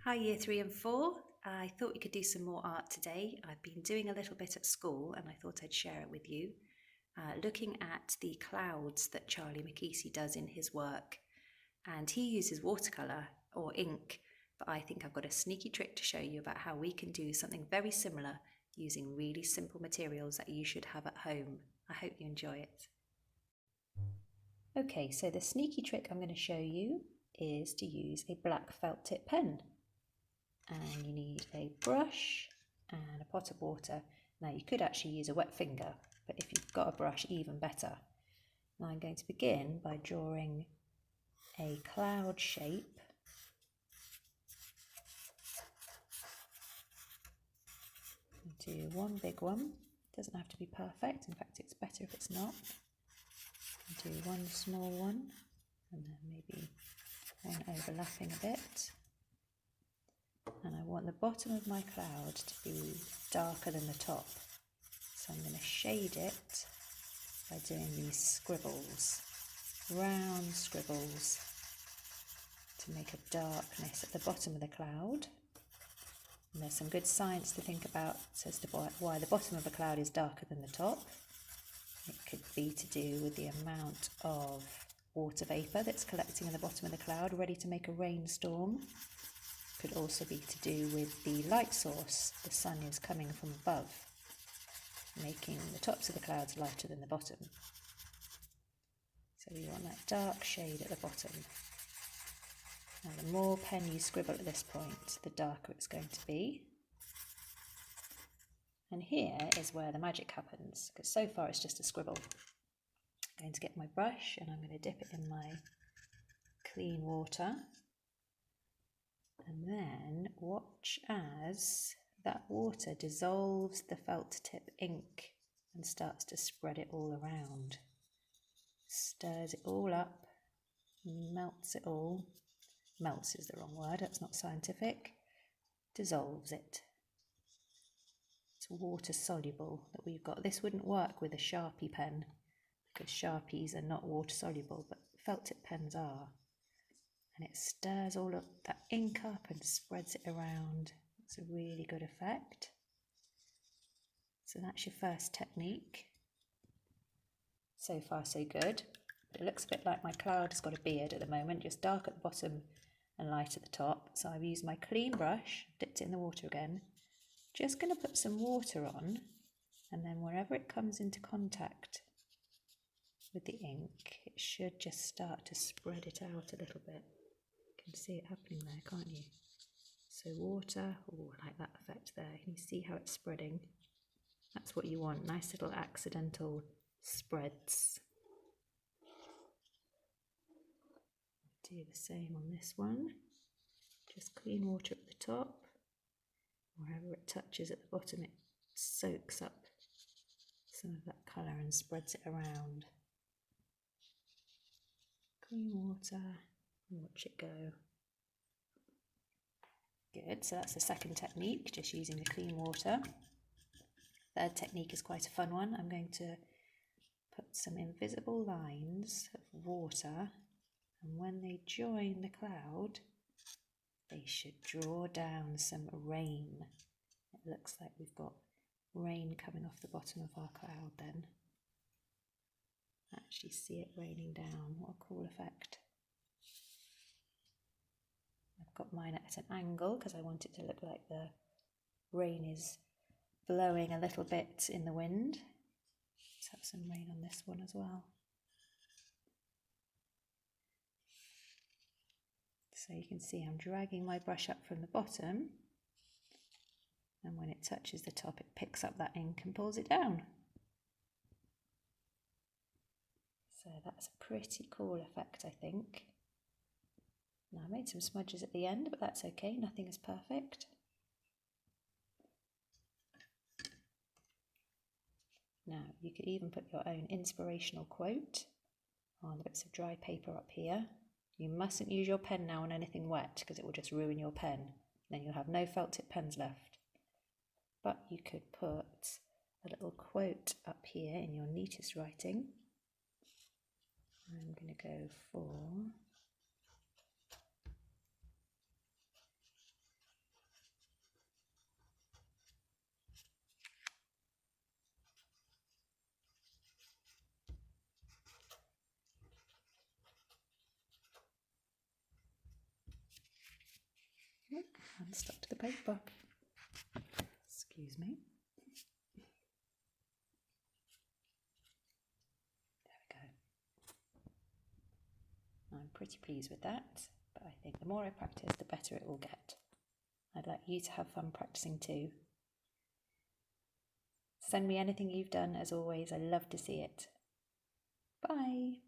Hi Year 3 and 4. I thought we could do some more art today. I've been doing a little bit at school and I thought I'd share it with you. Looking at the clouds that Charlie Mackesy does in his work, and he uses watercolour or ink, but I think I've got a sneaky trick to show you about how we can do something very similar using really simple materials that you should have at home. I hope you enjoy it. Okay, so the sneaky trick I'm going to show you is to use a black felt tip pen. And you need a brush and a pot of water. Now you could actually use a wet finger, but if you've got a brush, even better. Now I'm going to begin by drawing a cloud shape. Do one big one. It doesn't have to be perfect, in fact it's better if it's not. Do one small one, and then maybe one overlapping a bit. And I want the bottom of my cloud to be darker than the top. So I'm going to shade it by doing these scribbles, round scribbles, to make a darkness at the bottom of the cloud. And there's some good science to think about as to why the bottom of a cloud is darker than the top. It could be to do with the amount of water vapour that's collecting in the bottom of the cloud, ready to make a rainstorm. Could also be to do with the light source. The sun is coming from above, making the tops of the clouds lighter than the bottom. So we want that dark shade at the bottom. Now the more pen you scribble at this point, the darker it's going to be. And here is where the magic happens, because so far it's just a scribble. I'm going to get my brush and I'm going to dip it in my clean water. And then watch as that water dissolves the felt tip ink and starts to spread it all around. Stirs it all up, melts it all. Melts is the wrong word, that's not scientific. Dissolves it. It's water soluble that we've got. This wouldn't work with a Sharpie pen because Sharpies are not water soluble, but felt tip pens are. And it stirs all of that ink up and spreads it around. It's a really good effect. So that's your first technique. So far so good. It looks a bit like my cloud has got a beard at the moment, just dark at the bottom and light at the top. So I've used my clean brush, dipped it in the water again. Just going to put some water on, and then wherever it comes into contact with the ink, it should just start to spread it out a little bit. You can see it happening there, can't you? So water, oh, I like that effect there. Can you see how it's spreading? That's what you want, nice little accidental spreads. Do the same on this one. Just clean water at the top. Wherever it touches at the bottom, it soaks up some of that colour and spreads it around. Clean water. Watch it go. Good, so that's the second technique, just using the clean water. Third technique is quite a fun one. I'm going to put some invisible lines of water, and when they join the cloud, they should draw down some rain. It looks like we've got rain coming off the bottom of our cloud then. Actually see it raining down, what a cool effect. I've got mine at an angle because I want it to look like the rain is blowing a little bit in the wind. Let's have some rain on this one as well. So you can see I'm dragging my brush up from the bottom, and when it touches the top it picks up that ink and pulls it down. So that's a pretty cool effect, I think. Now I made some smudges at the end, but that's okay, nothing is perfect. Now you could even put your own inspirational quote on the bits of dry paper up here. You mustn't use your pen now on anything wet because it will just ruin your pen. Then you'll have no felt tip pens left. But you could put a little quote up here in your neatest writing. I'm going to go for and stuck to the paper. Excuse me. There we go. I'm pretty pleased with that, but I think the more I practice, the better it will get. I'd like you to have fun practicing too. Send me anything you've done, as always. I love to see it. Bye.